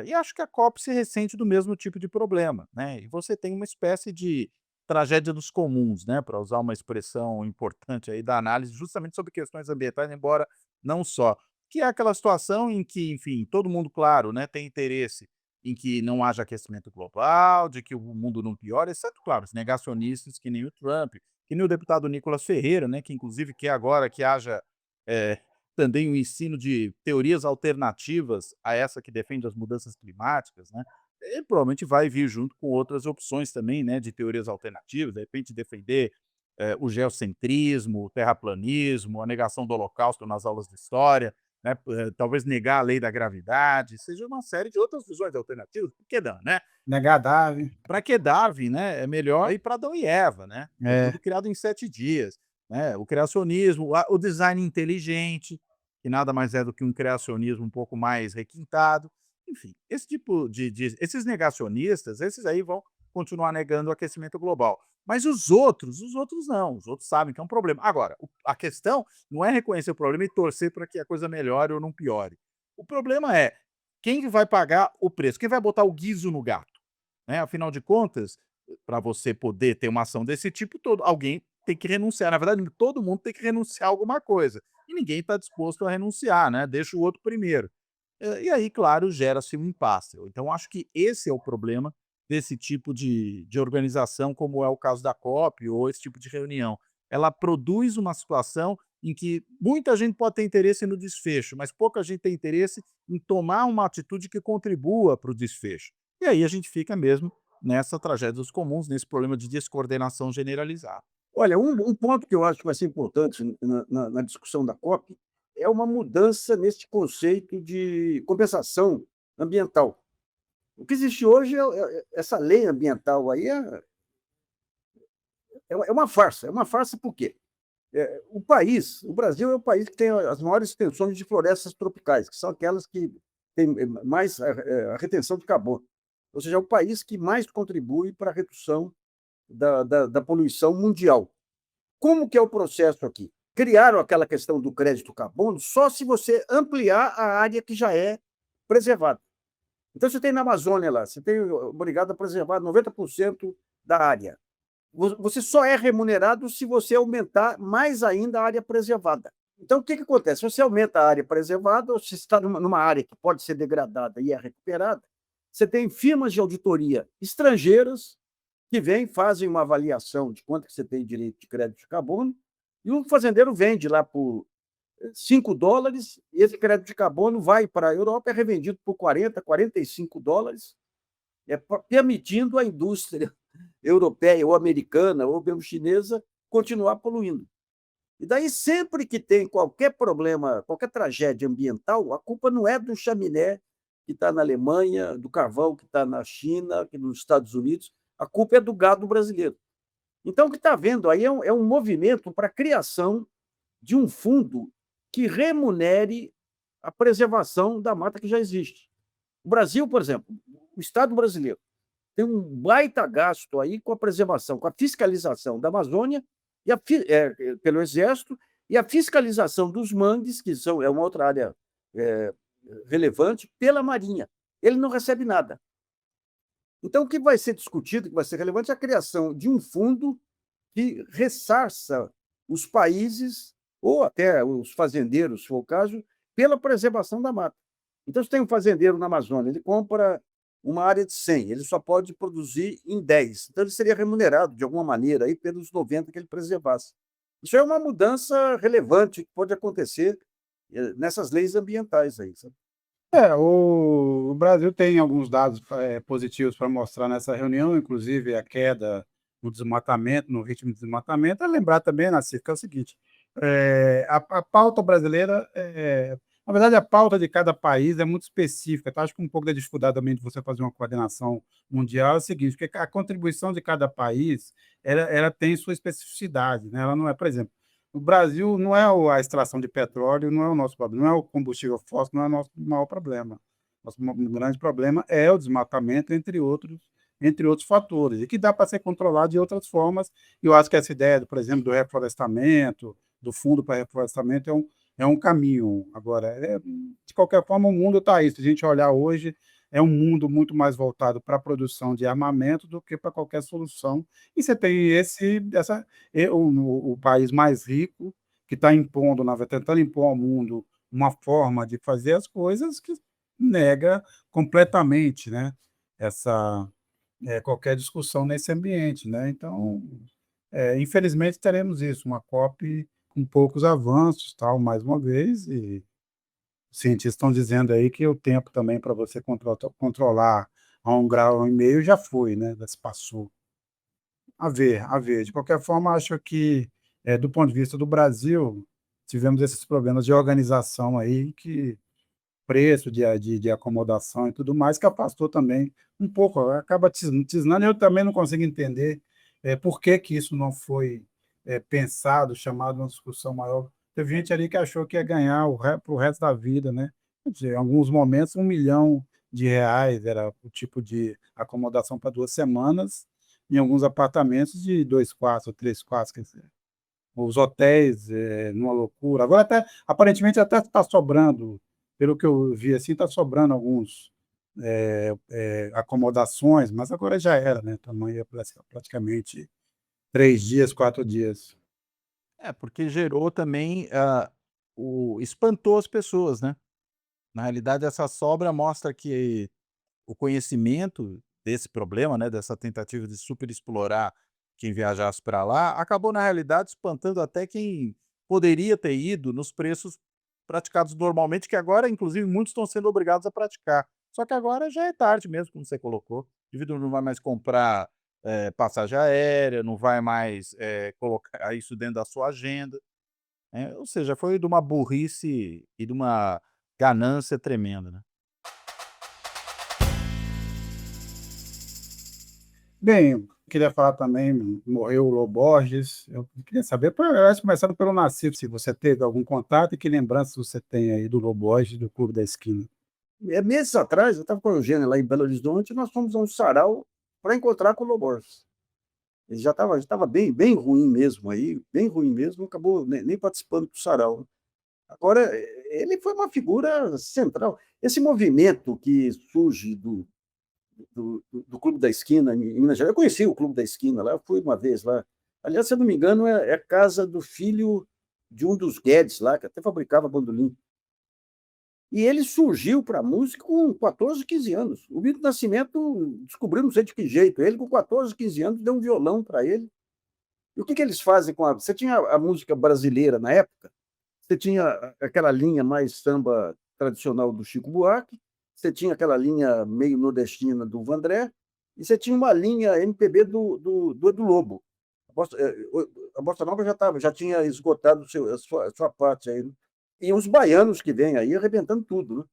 S4: E acho que a COP se ressente do mesmo tipo de problema, né? E você tem uma espécie de tragédia dos comuns, né, para usar uma expressão importante aí da análise, justamente sobre questões ambientais, embora não só. Que é aquela situação em que, enfim, todo mundo, claro, né, tem interesse em que não haja aquecimento global, de que o mundo não piore, exceto, claro, os negacionistas que nem o Trump, que nem o deputado Nicolas Ferreira, né, que inclusive quer agora que haja eh, também o ensino de teorias alternativas a essa que defende as mudanças climáticas, né? Ele provavelmente vai vir junto com outras opções também, né, de teorias alternativas, de repente defender o geocentrismo, o terraplanismo, a negação do Holocausto nas aulas de história, né, talvez negar a lei da gravidade, seja uma série de outras visões alternativas, por que não, né?
S2: Negadável.
S4: Para que Darwin, né, é melhor ir para Adão e Eva, né? Foi tudo criado em 7 dias, né? O criacionismo, o design inteligente, que nada mais é do que um criacionismo um pouco mais requintado. Enfim, esse tipo esses negacionistas, esses aí vão continuar negando o aquecimento global. Mas os outros não, os outros sabem que é um problema. Agora, a questão não é reconhecer o problema e torcer para que a coisa melhore ou não piore. O problema é quem vai pagar o preço, quem vai botar o guizo no gato, né? Afinal de contas, para você poder ter uma ação desse tipo, alguém tem que renunciar. Na verdade, todo mundo tem que renunciar a alguma coisa. E ninguém está disposto a renunciar, né? Deixa o outro primeiro. E aí, claro, gera-se um impasse. Então, acho que esse é o problema desse tipo de organização, como é o caso da COP ou esse tipo de reunião. Ela produz uma situação em que muita gente pode ter interesse no desfecho, mas pouca gente tem interesse em tomar uma atitude que contribua para o desfecho. E aí a gente fica mesmo nessa tragédia dos comuns, nesse problema de descoordenação generalizada.
S3: Olha, um ponto que eu acho que vai ser importante na discussão da COP é uma mudança nesse conceito de compensação ambiental. O que existe hoje essa lei ambiental aí é uma farsa. É uma farsa por quê? O Brasil é o país que tem as maiores extensões de florestas tropicais, que são aquelas que têm mais a retenção de carbono. Ou seja, é o país que mais contribui para a redução da poluição mundial. Como que é o processo aqui? Criaram aquela questão do crédito carbono só se você ampliar a área que já é preservada. Então, você tem na Amazônia lá, você tem obrigado a preservar 90% da área. Você só é remunerado se você aumentar mais ainda a área preservada. Então, o que acontece? Se você aumenta a área preservada, ou se está numa área que pode ser degradada e é recuperada, você tem firmas de auditoria estrangeiras que vêm, fazem uma avaliação de quanto que você tem direito de crédito de carbono, e o fazendeiro vende lá por $5, e esse crédito de carbono vai para a Europa, é revendido por 40, $45, permitindo à indústria europeia ou americana ou mesmo chinesa continuar poluindo. E daí, sempre que tem qualquer problema, qualquer tragédia ambiental, a culpa não é do chaminé que está na Alemanha, do carvão que está na China, que nos Estados Unidos, a culpa é do gado brasileiro. Então, o que está havendo aí é um movimento para a criação de um fundo que remunere a preservação da mata que já existe. O Brasil, por exemplo, o Estado brasileiro, tem um baita gasto aí com a preservação, com a fiscalização da Amazônia pelo Exército, e a fiscalização dos mangues, que é uma outra área relevante, pela Marinha. Ele não recebe nada. Então, o que vai ser discutido, que vai ser relevante, é a criação de um fundo que ressarça os países, ou até os fazendeiros, se for o caso, pela preservação da mata. Então, se tem um fazendeiro na Amazônia, ele compra uma área de 100, ele só pode produzir em 10. Então, ele seria remunerado, de alguma maneira, aí, pelos 90 que ele preservasse. Isso é uma mudança relevante que pode acontecer nessas leis ambientais aí, sabe?
S2: O Brasil tem alguns dados positivos para mostrar nessa reunião, inclusive a queda no desmatamento, no ritmo de desmatamento. É lembrar também, Nassif, que é o seguinte: a pauta brasileira, na verdade, a pauta de cada país é muito específica. Tá? Acho que um pouco da dificuldade também de você fazer uma coordenação mundial é o seguinte, porque a contribuição de cada país ela tem sua especificidade, né? Ela não é, por exemplo, o Brasil não é a extração de petróleo, não é o nosso problema, não é o combustível fóssil, não é o nosso maior problema. Nosso grande problema é o desmatamento, entre outros fatores, e que dá para ser controlado de outras formas. E eu acho que essa ideia, por exemplo, do reflorestamento, do fundo para reflorestamento, é um caminho. Agora, de qualquer forma, o mundo está aí. Se a gente olhar hoje, é um mundo muito mais voltado para a produção de armamento do que para qualquer solução. E você tem o país mais rico que está impondo, tentando impor ao mundo uma forma de fazer as coisas que nega completamente, né, qualquer discussão nesse ambiente, né? Então, infelizmente, teremos isso, uma COP com poucos avanços, tal, mais uma vez, e os cientistas estão dizendo aí que o tempo também para você controlar a 1,5 graus já foi, né? Já se passou. A ver, a ver. De qualquer forma, acho que, do ponto de vista do Brasil, tivemos esses problemas de organização aí, que preço de acomodação e tudo mais, que afastou também um pouco, acaba tisnando. Eu também não consigo entender por que isso não foi pensado, chamado uma discussão maior. Teve gente ali que achou que ia ganhar para o resto da vida, né? Quer dizer, em alguns momentos, R$ 1 milhão era o tipo de acomodação para 2 semanas, em alguns apartamentos de 2 quartos, 3 quartos, quer dizer, os hotéis, numa loucura. Agora, aparentemente, até está sobrando, pelo que eu vi, assim, está sobrando alguns acomodações, mas agora já era, né? Tamanho praticamente 3 dias, 4 dias.
S4: Porque gerou também, espantou as pessoas, né? Na realidade, essa sobra mostra que o conhecimento desse problema, né, dessa tentativa de superexplorar quem viajasse para lá, acabou, na realidade, espantando até quem poderia ter ido nos preços praticados normalmente, que agora, inclusive, muitos estão sendo obrigados a praticar. Só que agora já é tarde mesmo, como você colocou. O indivíduo não vai mais comprar passagem aérea, não vai mais colocar isso dentro da sua agenda. Ou seja, foi de uma burrice e de uma ganância tremenda, né?
S2: Bem, eu queria falar também, morreu o Lô Borges. Eu queria saber, começando pelo Nassif, se você teve algum contato e que lembranças você tem aí do Lô Borges, do Clube da Esquina.
S3: Meses atrás, eu estava com o Eugênio lá em Belo Horizonte, e nós fomos a um sarau para encontrar com o Lô Borges. Ele já estava bem, bem ruim mesmo aí, bem ruim mesmo, acabou nem participando do sarau. Agora, ele foi uma figura central. Esse movimento que surge do Clube da Esquina, em Minas Gerais, eu conheci o Clube da Esquina lá, eu fui uma vez lá. Aliás, se eu não me engano, é a casa do filho de um dos Guedes lá, que até fabricava bandolim. E ele surgiu para a música com 14, 15 anos. O Milton Nascimento descobriu, não sei de que jeito, ele com 14, 15 anos deu um violão para ele. E o que eles fazem com a... Você tinha a música brasileira na época, você tinha aquela linha mais samba tradicional do Chico Buarque, você tinha aquela linha meio nordestina do Vandré, e você tinha uma linha MPB do Edu Lobo. A Bossa Nova já tinha esgotado a sua parte aí, né? E os baianos que vêm aí arrebentando tudo, né?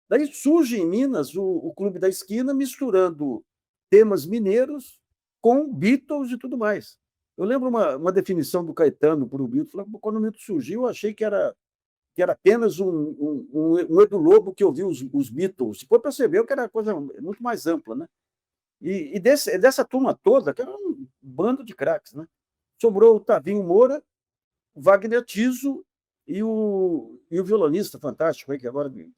S3: Daí surge em Minas o Clube da Esquina misturando temas mineiros com Beatles e tudo mais. Eu lembro uma definição do Caetano para o Beatles, quando o Beatles surgiu, eu achei que era apenas um Edu Lobo que ouvia os Beatles. Depois percebeu que era coisa muito mais ampla, né? E dessa turma toda, que era um bando de craques, né? Sobrou o Tavinho Moura, o Wagner Tiso e o violonista fantástico aí, que agora me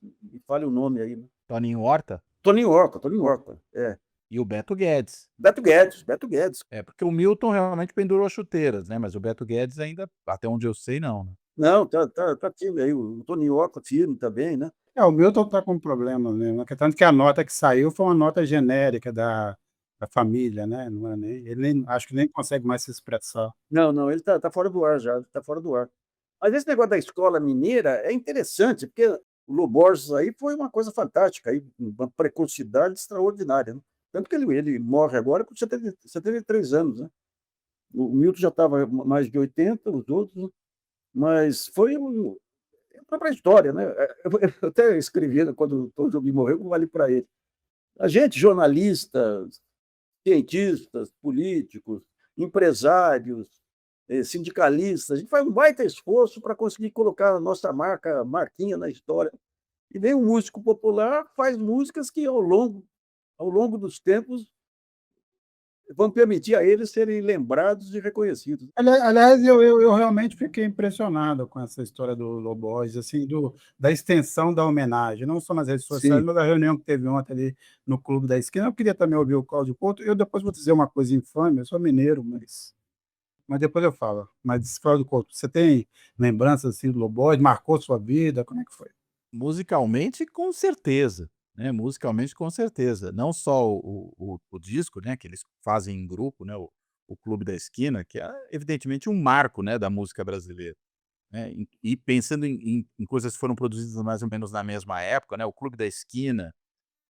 S3: fale o nome aí, né?
S4: Toninho Horta
S3: Toninho Horta, é.
S4: e o Beto Guedes.
S3: Beto Guedes.
S4: É, porque o Milton realmente pendurou as chuteiras, né? Mas o Beto Guedes ainda, até onde eu sei, não, né?
S3: Não, tá firme aí, o Toninho Horta firme também, né?
S2: O Milton está com problema mesmo, tanto que a nota que saiu foi uma nota genérica da família, né? Não é ele acho que nem consegue mais se expressar.
S3: Não, ele tá fora do ar já, tá fora do ar. Mas esse negócio da escola mineira é interessante, porque o Loborges aí foi uma coisa fantástica, aí, uma precocidade extraordinária, né? Tanto que ele morre agora com 73 anos, né? O Milton já estava mais de 80, os outros, né? Mas foi a própria história, né? Eu até escrevi, né, quando o Tom Jobim morreu, eu falei para ele. A gente, jornalistas, cientistas, políticos, empresários, sindicalistas, a gente faz um baita esforço para conseguir colocar a nossa marquinha na história. E vem um músico popular, faz músicas que, ao longo dos tempos, vão permitir a eles serem lembrados e reconhecidos.
S2: Aliás, eu realmente fiquei impressionado com essa história do Loborges, assim, da extensão da homenagem, não só nas redes sociais,
S3: Sim.
S2: mas da reunião que teve ontem ali no Clube da Esquina. Eu queria também ouvir o Cláudio Couto. Eu depois vou dizer uma coisa infame, eu sou mineiro, mas depois eu falo. Mas, Cláudio Couto, você tem lembranças assim, do Loborges? Marcou sua vida? Como é que foi?
S4: Musicalmente, com certeza, né? Musicalmente, com certeza. Não só o disco, né? Que eles fazem em grupo, né? O Clube da Esquina, que é evidentemente um marco, né? Da música brasileira, né? E pensando em coisas que foram produzidas mais ou menos na mesma época, né? O Clube da Esquina,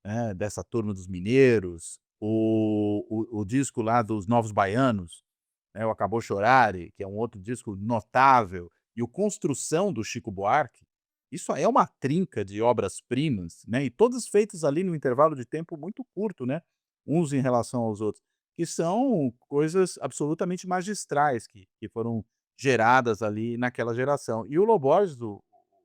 S4: né? Dessa turma dos mineiros, o disco lá dos Novos Baianos, né? O Acabou Chorare, que é um outro disco notável, e o Construção do Chico Buarque. Isso aí é uma trinca de obras-primas, né, e todas feitas ali num intervalo de tempo muito curto, né, uns em relação aos outros, que são coisas absolutamente magistrais que foram geradas ali naquela geração. E o Loborges,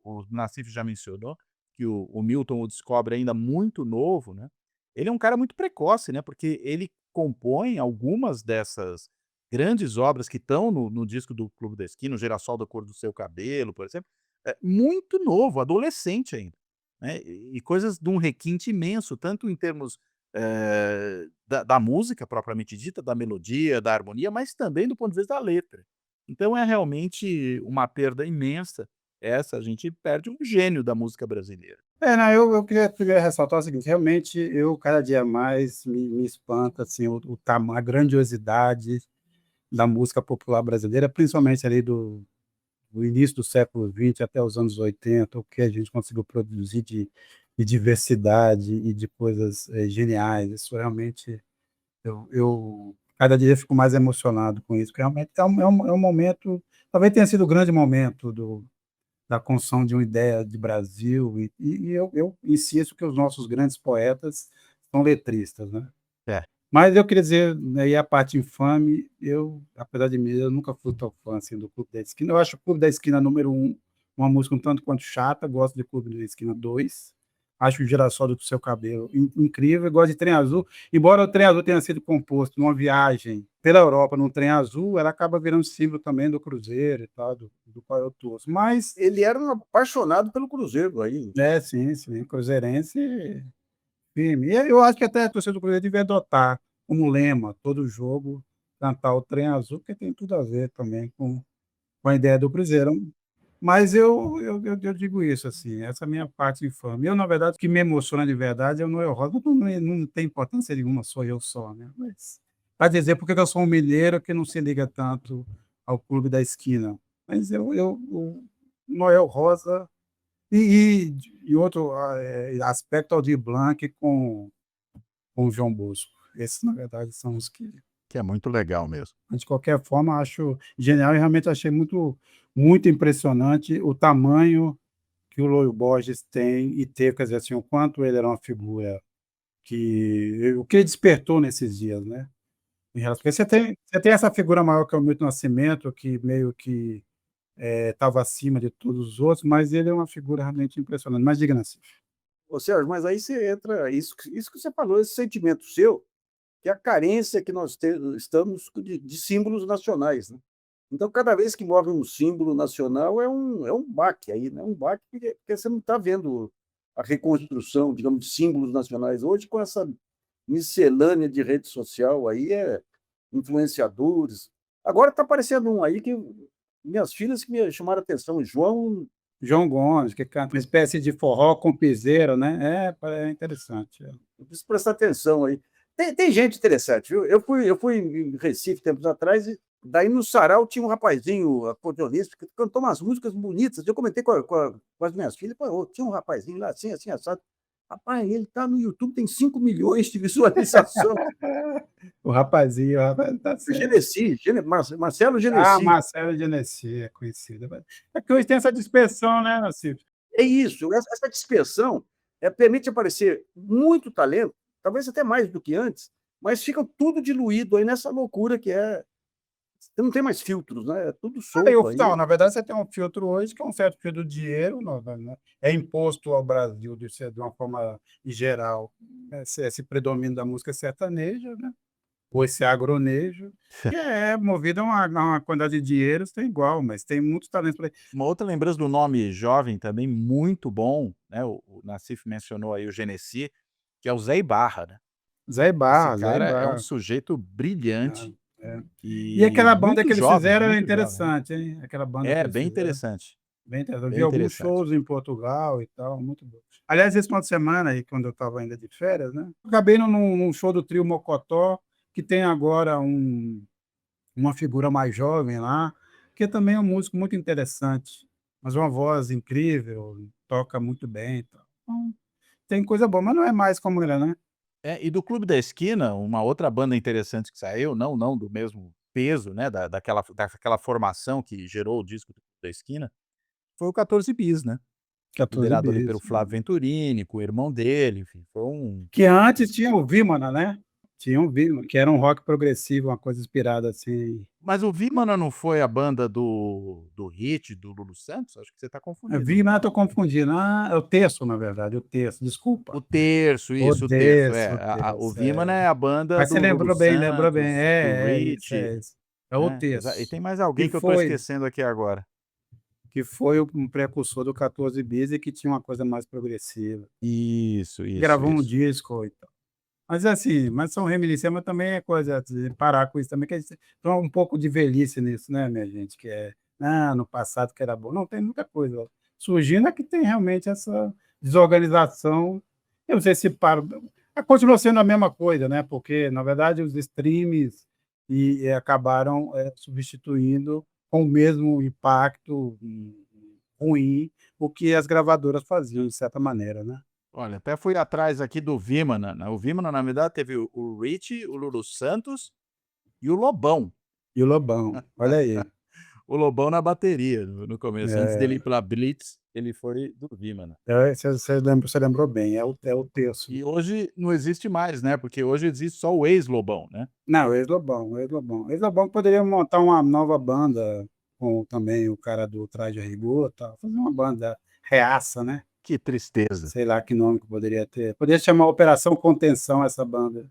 S4: o Nassif já mencionou, que o Milton o descobre ainda muito novo, né, ele é um cara muito precoce, né, porque ele compõe algumas dessas grandes obras que estão no disco do Clube da Esquina, o Girassol da Cor do Seu Cabelo, por exemplo, muito novo, adolescente ainda, né, e coisas de um requinte imenso, tanto em termos, da música propriamente dita, da melodia, da harmonia, mas também do ponto de vista da letra. Então é realmente uma perda imensa essa, a gente perde um gênio da música brasileira.
S2: Não, eu queria primeiro ressaltar o seguinte: realmente, eu cada dia mais me espanta assim, a grandiosidade da música popular brasileira, principalmente ali do início do século XX até os anos 80, o que a gente conseguiu produzir de diversidade e de coisas geniais. Isso realmente, eu cada dia fico mais emocionado com isso, porque realmente é um momento, talvez tenha sido o grande momento da construção de uma ideia de Brasil, e eu insisto que os nossos grandes poetas são letristas, né?
S4: É.
S2: Mas eu queria dizer, né, e a parte infame, apesar de mim, eu nunca fui tão fã assim, do Clube da Esquina. Eu acho o Clube da Esquina número 1 uma música um tanto quanto chata, gosto de Clube da Esquina 2, Acho o girassol do seu cabelo incrível. Eu gosto de Trem Azul. Embora o Trem Azul tenha sido composto numa viagem pela Europa num trem azul, ela acaba virando símbolo também do Cruzeiro e tal, do qual eu torço. Mas,
S3: Ele era um apaixonado pelo Cruzeiro aí.
S2: sim, sim, cruzeirense firme. E eu acho que até a torcida do Cruzeiro devia adotar como lema, todo jogo, cantar o Trem Azul, porque tem tudo a ver também com a ideia do Cruzeiro. Mas eu digo isso, assim, essa é a minha parte infame. Eu, na verdade, o que me emociona de verdade é o Noel Rosa. Não tem importância nenhuma, sou eu só, né? Mas para dizer porque que eu sou um mineiro que não se liga tanto ao clube da esquina. Mas o Noel Rosa e outro aspecto, Aldir Blanc com o João Bosco. Esses, na verdade, são os
S4: Que é muito legal mesmo.
S2: de qualquer forma, acho genial e realmente achei muito, muito impressionante o tamanho que o Lolo Borges tem e teve, quer dizer, assim, o quanto ele era uma figura o que ele despertou nesses dias, né? Porque você tem essa figura maior que é o Milton Nascimento, que meio que estava acima de todos os outros, mas ele é uma figura realmente impressionante. Mas diga, Nassif.
S3: Ô, Sérgio, mas aí você entra, isso que você falou, esse sentimento seu, que é a carência que nós estamos de símbolos nacionais, né? Então, cada vez que morre um símbolo nacional, é um baque aí, né? Um baque porque você não está vendo a reconstrução, digamos, de símbolos nacionais. Hoje, com essa miscelânea de rede social aí, influenciadores. Agora está aparecendo um aí que minhas filhas que me chamaram a atenção,
S2: João Gomes, que canta uma espécie de forró com piseiro, né? É interessante.
S3: eu preciso prestar atenção aí. Tem gente interessante, viu? Eu fui em Recife tempos atrás, e daí no sarau tinha um rapazinho, acordeonista, que cantou umas músicas bonitas. Eu comentei com as minhas filhas, pô, tinha um rapazinho lá, assim, assado. Rapaz, ele tá no YouTube, tem 5 milhões de visualizações.
S2: O rapazinho tá certo.
S3: Marcelo Genesi.
S2: Marcelo Genesi é conhecido. É que hoje tem essa dispersão, né, Nassif?
S3: É isso, essa dispersão permite aparecer muito talento, talvez até mais do que antes, mas fica tudo diluído aí nessa loucura que é. Você não tem mais filtros, né? É tudo solto aí.
S2: Não, na verdade, você tem um filtro hoje que é um certo filtro do dinheiro, né? É imposto ao Brasil de uma forma geral, esse predomínio da música sertaneja, né? Ou esse agronejo, que é movido a uma quantidade de dinheiro, tem igual, mas tem muitos talentos para.
S4: Uma outra lembrança do nome jovem também muito bom, né, o Nassif mencionou aí o Genesi, que é o Zé Ibarra, né.
S2: Zé
S4: Esse
S2: Ibarra, Zé
S4: cara é um
S2: Ibarra.
S4: sujeito brilhante
S2: É. E
S4: e
S2: aquela banda
S4: muito
S2: que eles
S4: jovem,
S2: fizeram era
S4: muito jovem, né.
S2: interessante, hein? Aquela banda que
S4: É,
S2: eles
S4: bem
S2: fizeram.
S4: interessante,
S2: Bem interessante. Eu vi
S4: bem
S2: alguns
S4: interessante.
S2: shows em Portugal e tal, muito bom. Aliás, esse final de semana aí, quando eu estava ainda de férias, né? Acabei num show do trio Mocotó, que tem agora uma figura mais jovem lá, que também é um músico muito interessante, mas uma voz incrível, toca muito bem e tal. Então, tem coisa boa, mas não é mais como era, né?
S4: É, e do Clube da Esquina, uma outra banda interessante que saiu, não do mesmo peso, né, daquela formação que gerou o disco do Clube da Esquina, foi o 14 Bis, né,
S2: 14
S4: liderado ali pelo
S2: bis.
S4: Flávio Venturini, com o irmão dele, enfim, foi um.
S2: Que antes tinha o Vimana, né? Tinha o Vimana, que era um rock progressivo, uma coisa inspirada assim.
S4: Mas o Vimana não foi a banda do Hit, do Lulu Santos? Acho que você está confundindo.
S2: Vimana, estou confundindo. É o Terço, na verdade, o Terço,
S4: O
S2: desculpa.
S4: Terço,
S2: O
S4: isso, o Terço,
S2: Terço, o
S4: o
S2: Terço.
S4: Vimana é a banda
S2: Mas você
S4: do Lulu
S2: lembrou bem.
S4: Santos, do
S2: É isso,
S4: Rich,
S2: é isso. É o
S4: né, e
S2: Terço.
S4: tem mais
S2: Que
S4: alguém que eu estou
S2: foi,
S4: esquecendo aqui agora.
S2: que foi um precursor do 14 bis e que tinha uma coisa mais progressiva.
S4: Isso.
S2: Gravou um disco e tal. Mas assim, mas são reminiscências, mas também é coisa de parar com isso também, que a gente tem um pouco de velhice nisso, né, minha gente? Que no passado que era bom. Não, tem muita coisa surgindo, é que tem realmente essa desorganização. Eu não sei se para. Continua sendo a mesma coisa, né? Porque, na verdade, os streams acabaram substituindo com o mesmo impacto ruim o que as gravadoras faziam, de certa maneira, né?
S4: Olha, até fui atrás aqui do Vimana, né, o Vimana, na verdade, teve o Rich, o Lulu Santos e o Lobão.
S2: E o Lobão, olha aí.
S4: O Lobão na bateria, no começo. Antes dele ir
S2: É,
S4: pra Blitz, ele foi do Vimana.
S2: você lembrou bem, é o Terço.
S4: E hoje não existe mais, né, porque hoje existe só o ex-Lobão, né.
S2: Não, ex-Lobão, o ex-Lobão. Ex-Lobão poderia montar uma nova banda com também o cara do Traje a Rigor, tal, fazer uma banda reaça, né?
S4: Que tristeza.
S2: Sei lá que nome que poderia ter. Poderia chamar Operação Contenção essa banda.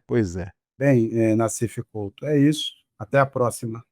S4: Pois é.
S2: Bem, Nassif Couto, é isso. Até a próxima.